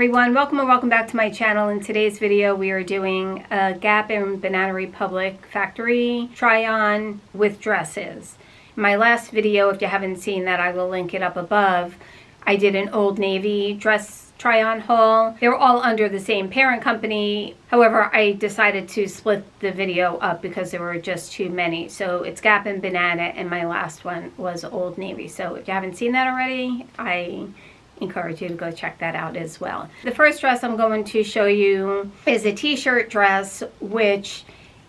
everyone, welcome and welcome back to my channel. In today's video we are doing a Gap and Banana Republic factory try-on with dresses. In my last video, if you haven't seen that, I will link it up above. I did an Old Navy dress try-on haul. They were all under the same parent company. However, I decided to split the video up because there were just too many. So it's Gap and Banana, and my last one was Old Navy. So if you haven't seen that already, I encourage you to go check that out as well. The first dress I'm going to show you is a t-shirt dress, which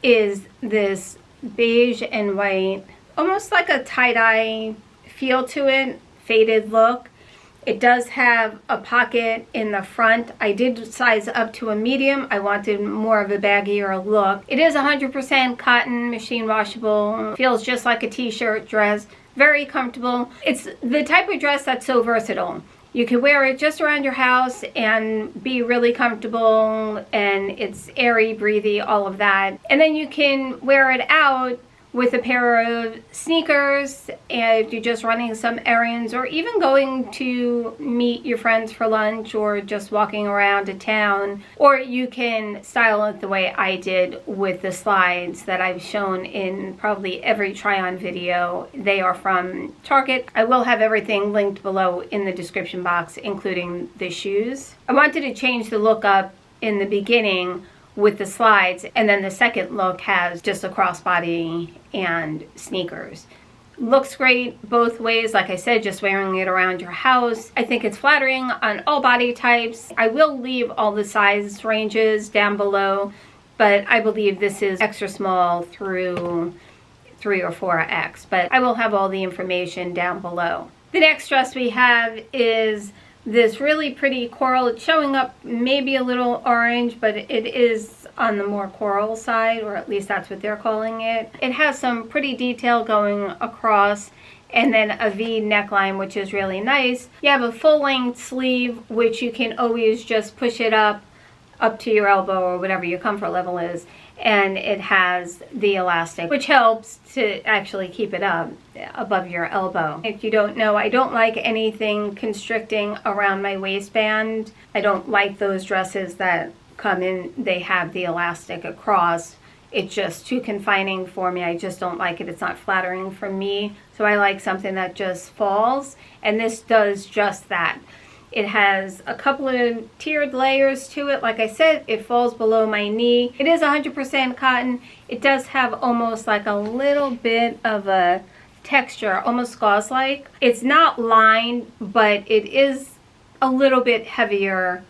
is this beige and white, almost like a tie-dye feel to it, faded look. It does have a pocket in the front. I did size up to a medium. I wanted more of a baggier look. It is 100% cotton, machine washable, feels just like a t-shirt dress, very comfortable. It's the type of dress that's so versatile. You can wear it just around your house and be really comfortable, and it's airy, breathy, all of that. And then you can wear it out with a pair of sneakers if you're just running some errands, or even going to meet your friends for lunch, or just walking around a town. Or you can style it the way I did with the slides that I've shown in probably every try-on video. They are from Target. I will have everything linked below in the description box, including the shoes. I wanted to change the look up in the beginning with the slides, and then the second look has just a crossbody and sneakers. Looks great both ways. Like I said, just wearing it around your house. I think it's flattering on all body types. I will leave all the size ranges down below, but I believe this is extra small through 3 or 4X, but I will have all the information down below. The next dress we have is this really pretty coral. It's showing up maybe a little orange, but it is on the more coral side, or at least that's what they're calling it. It has some pretty detail going across, and then a V neckline, which is really nice. You have a full-length sleeve, which you can always just push it up to your elbow or whatever your comfort level is, and it has the elastic, which helps to actually keep it up above your elbow. If you don't know, I don't like anything constricting around my waistband. I don't like those dresses that come in, they have the elastic across. It's just too confining for me. I just don't like it. It's not flattering for me. So I like something that just falls, and this does just that. It has a couple of tiered layers to it. Like I said, it falls below my knee. It is 100% cotton. It does have almost like a little bit of a texture, almost gauze-like. It's not lined, but it is a little bit heavier,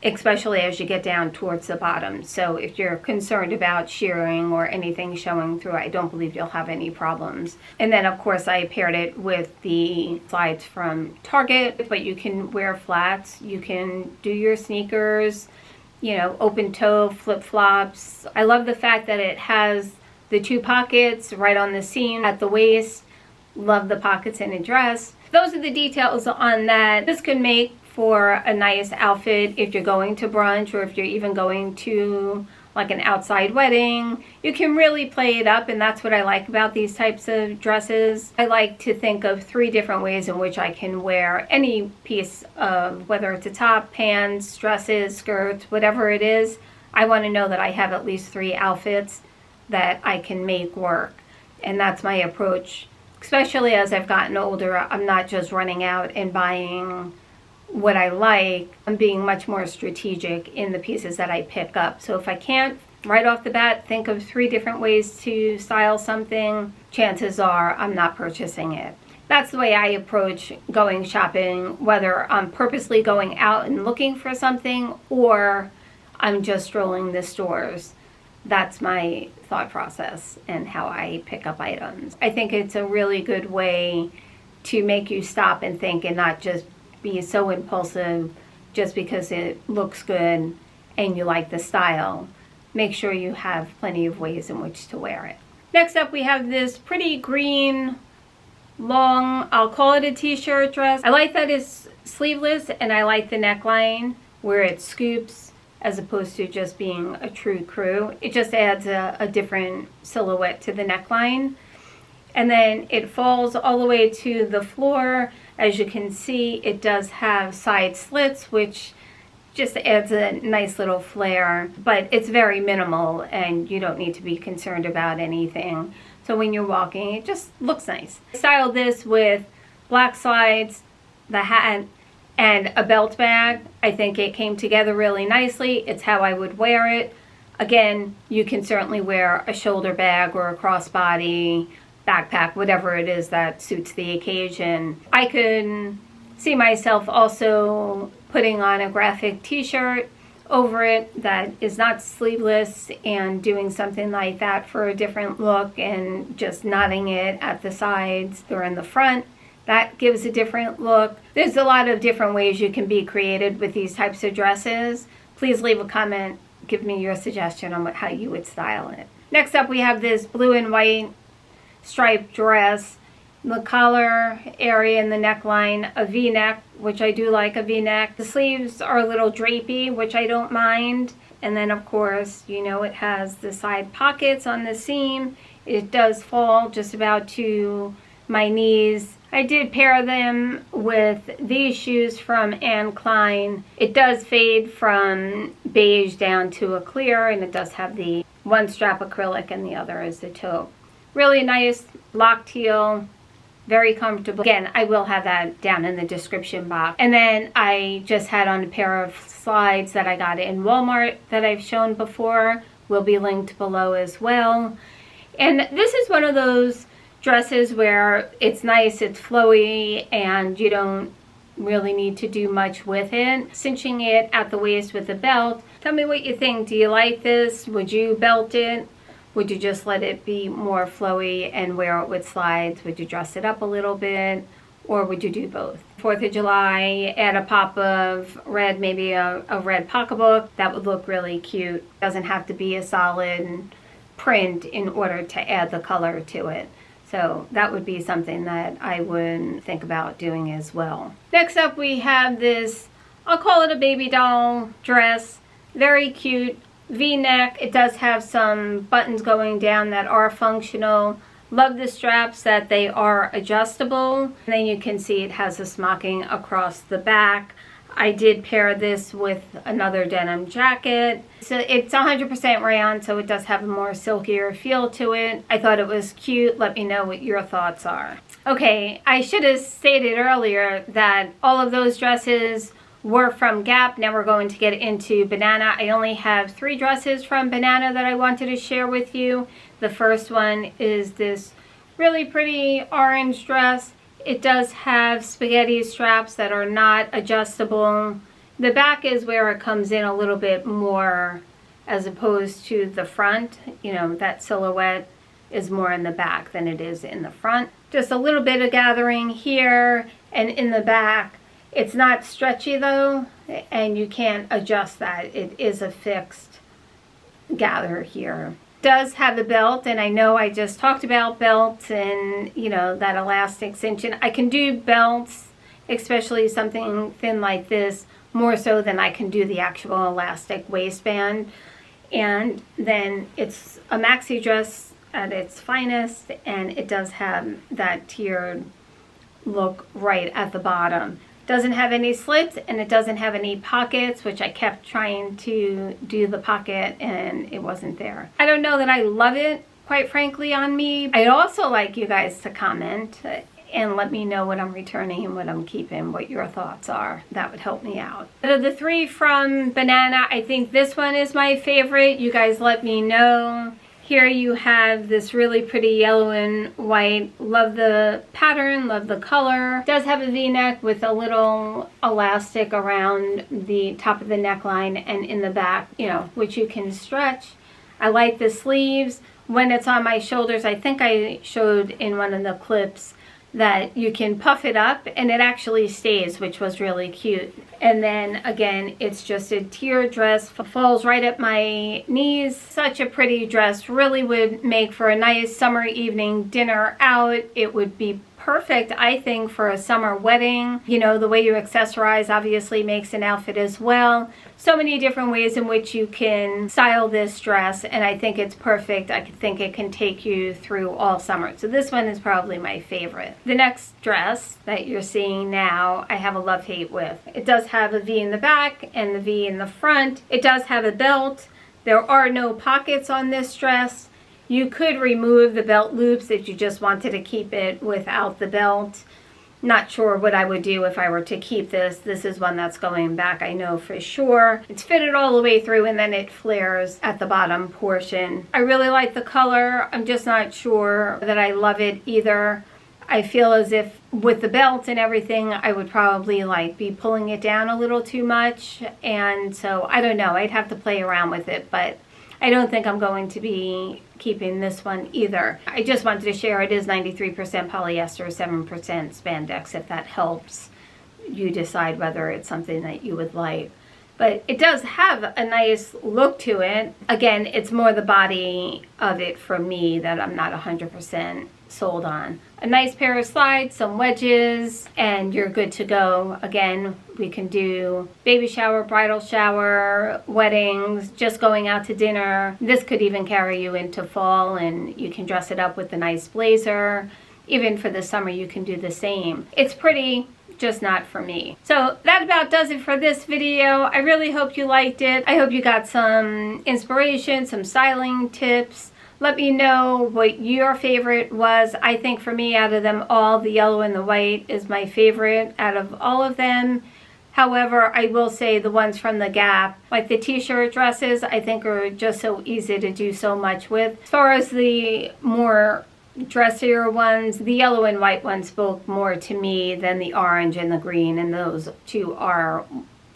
especially as you get down towards the bottom. So if you're concerned about shearing or anything showing through, I don't believe you'll have any problems. And then of course I paired it with the slides from Target, but you can wear flats, you can do your sneakers, you know, open toe, flip-flops. I love the fact that it has the 2 pockets right on the seam at the waist. Love the pockets in a dress. Those are the details on that. This could make for a nice outfit if you're going to brunch, or if you're even going to like an outside wedding. You can really play it up, and that's what I like about these types of dresses. I like to think of 3 different ways in which I can wear any piece of, whether it's a top, pants, dresses, skirts, whatever it is. I want to know that I have at least 3 outfits that I can make work, and that's my approach. Especially as I've gotten older, I'm not just running out and buying what I like. I'm being much more strategic in the pieces that I pick up. So if I can't right off the bat think of 3 different ways to style something, chances are I'm not purchasing it. That's the way I approach going shopping, whether I'm purposely going out and looking for something or I'm just strolling the stores. That's my thought process and how I pick up items. I think it's a really good way to make you stop and think, and not just be so impulsive just because it looks good and you like the style. Make sure you have plenty of ways in which to wear it. Next up, we have this pretty green, long, I'll call it a t-shirt dress. I like that it's sleeveless, and I like the neckline where it scoops as opposed to just being a true crew. It just adds a different silhouette to the neckline. And then it falls all the way to the floor. As you can see, it does have side slits, which Just adds a nice little flair, but it's very minimal and you don't need to be concerned about anything. So when you're walking, it just looks nice. I styled this with black slides, the hat, and a belt bag. I think it came together really nicely. It's how I would wear it. Again, you can certainly wear a shoulder bag or a crossbody, backpack, whatever it is that suits the occasion. I could see myself also putting on a graphic t-shirt over it that is not sleeveless and doing something like that for a different look and just knotting it at the sides or in the front. That gives a different look. There's a lot of different ways you can be creative with these types of dresses. Please leave a comment. Give me your suggestion on how you would style it. Next up, we have this blue and white striped dress. The collar area and the neckline, a V-neck, which I do like a V-neck. The sleeves are a little drapey, which I don't mind. And then, of course, you know, it has the side pockets on the seam. It does fall just about to my knees. I did pair them with these shoes from Anne Klein. It does fade from beige down to a clear, and it does have the one strap acrylic and the other is the toe. Really nice locked heel. Very comfortable. Again, I will have that down in the description box. And then I just had on a pair of slides that I got in Walmart that I've shown before. Will be linked below as well. And this is one of those dresses where it's nice, it's flowy, and you don't really need to do much with it. Cinching it at the waist with a belt. Tell me what you think. Do you like this? Would you belt it? Would you just let it be more flowy and wear it with slides? Would you dress it up a little bit? Or would you do both? 4th of July, add a pop of red, maybe a red pocketbook. That would look really cute. Doesn't have to be a solid print in order to add the color to it. So that would be something that I would think about doing as well. Next up, we have this, I'll call it a baby doll dress. Very cute. V-neck. It does have some buttons going down that are functional. Love the straps that they are adjustable. And then you can see it has a smocking across the back. I did pair this with another denim jacket. So it's 100% rayon, so it does have a more silkier feel to it. I thought it was cute. Let me know what your thoughts are. Okay, I should have stated earlier that all of those dresses were from Gap. Now we're going to get into Banana. I only have 3 dresses from Banana that I wanted to share with you. The first one is this really pretty orange dress. It does have spaghetti straps that are not adjustable. The back is where it comes in a little bit more as opposed to the front. You know, that silhouette is more in the back than it is in the front. Just a little bit of gathering here and in the back. It's not stretchy though, and you can't adjust that. It is a fixed gather here. It does have a belt, and I know I just talked about belts and, you know, that elastic cinching. I can do belts, especially something thin like this, more so than I can do the actual elastic waistband. And then it's a maxi dress at its finest, and it does have that tiered look right at the bottom. Doesn't have any slits, and it doesn't have any pockets, which I kept trying to do the pocket and it wasn't there. I don't know that I love it, quite frankly, on me. I'd also like you guys to comment and let me know what I'm returning and what I'm keeping, what your thoughts are. That would help me out. Out of the 3 from Banana, I think this one is my favorite. You guys let me know. Here you have this really pretty yellow and white. Love the pattern, love the color. It does have a V-neck with a little elastic around the top of the neckline and in the back, you know, which you can stretch. I like the sleeves. When it's on my shoulders, I think I showed in one of the clips that you can puff it up and it actually stays, which was really cute. And then again, it's just a tiered dress, falls right at my knees. Such a pretty dress, really would make for a nice summer evening dinner out. It would be perfect, I think, for a summer wedding. You know, the way you accessorize obviously makes an outfit as well. So many different ways in which you can style this dress, and I think it's perfect. I think it can take you through all summer. So this one is probably my favorite. The next dress that you're seeing now, I have a love-hate with. It does have a V in the back and the V in the front. It does have a belt. There are no pockets on this dress. You could remove the belt loops if you just wanted to keep it without the belt. Not sure what I would do if I were to keep this. This is one that's going back, I know for sure. It's fitted all the way through and then it flares at the bottom portion. I really like the color. I'm just not sure that I love it either. I feel as if with the belt and everything, I would probably like be pulling it down a little too much. And so I don't know, I'd have to play around with it, but I don't think I'm going to be keeping this one either. I just wanted to share it is 93% polyester, 7% spandex, if that helps you decide whether it's something that you would like. But it does have a nice look to it. Again, it's more the body of it for me that I'm not 100% sold on. A nice pair of slides, some wedges, and you're good to go. Again, we can do baby shower, bridal shower, weddings, just going out to dinner. This could even carry you into fall, and you can dress it up with a nice blazer. Even for the summer, you can do the same. It's pretty, just not for me. So that about does it for this video. I really hope you liked it. I hope you got some inspiration, some styling tips. Let me know what your favorite was. I think for me, out of them all, the yellow and the white is my favorite out of all of them. However, I will say the ones from the Gap, like the T-shirt dresses, I think are just so easy to do so much with. As far as the more dressier ones, the yellow and white ones spoke more to me than the orange and the green, and those two are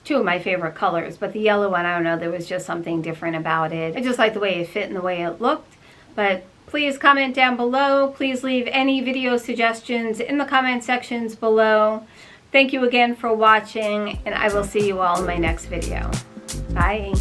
two of my favorite colors. But the yellow one, I don't know, there was just something different about it. I just like the way it fit and the way it looked. But please comment down below. Please leave any video suggestions in the comment sections below. Thank you again for watching, and I will see you all in my next video. Bye.